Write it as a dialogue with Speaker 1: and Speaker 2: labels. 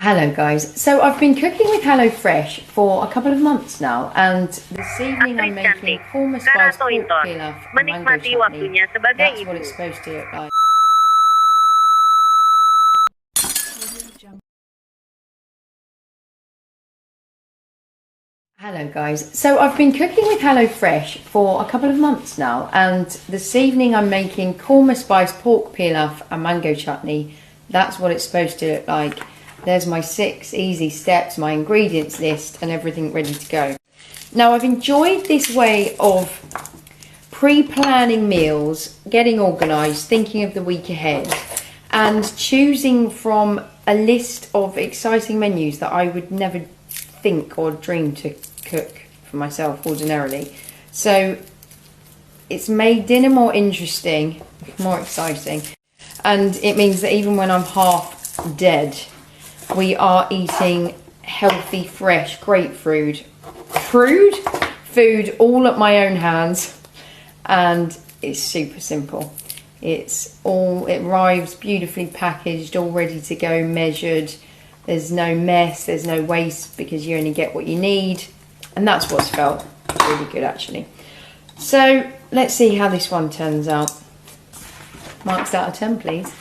Speaker 1: Hello guys, so I've been cooking with HelloFresh for a couple of months now, and this evening I'm making korma spiced pork pilaf and mango chutney. That's what it's supposed to look like. Hello guys, so I've been cooking with HelloFresh for a couple of months now, and this evening I'm making korma spiced pork pilaf and mango chutney. That's what it's supposed to look like. There's my 6 easy steps, my ingredients list and everything ready to go. Now I've enjoyed this way of pre-planning meals, getting organised, thinking of the week ahead and choosing from a list of exciting menus that I would never think or dream to cook for myself ordinarily. So it's made dinner more interesting, more exciting, and it means that even when I'm half dead, we are eating healthy, fresh, great food all at my own hands, and it's super simple. It arrives beautifully packaged, all ready to go, measured. There's no mess, there's no waste, because you only get what you need, and that's what's felt really good actually. So let's see how this one turns out. Marks out of 10 please.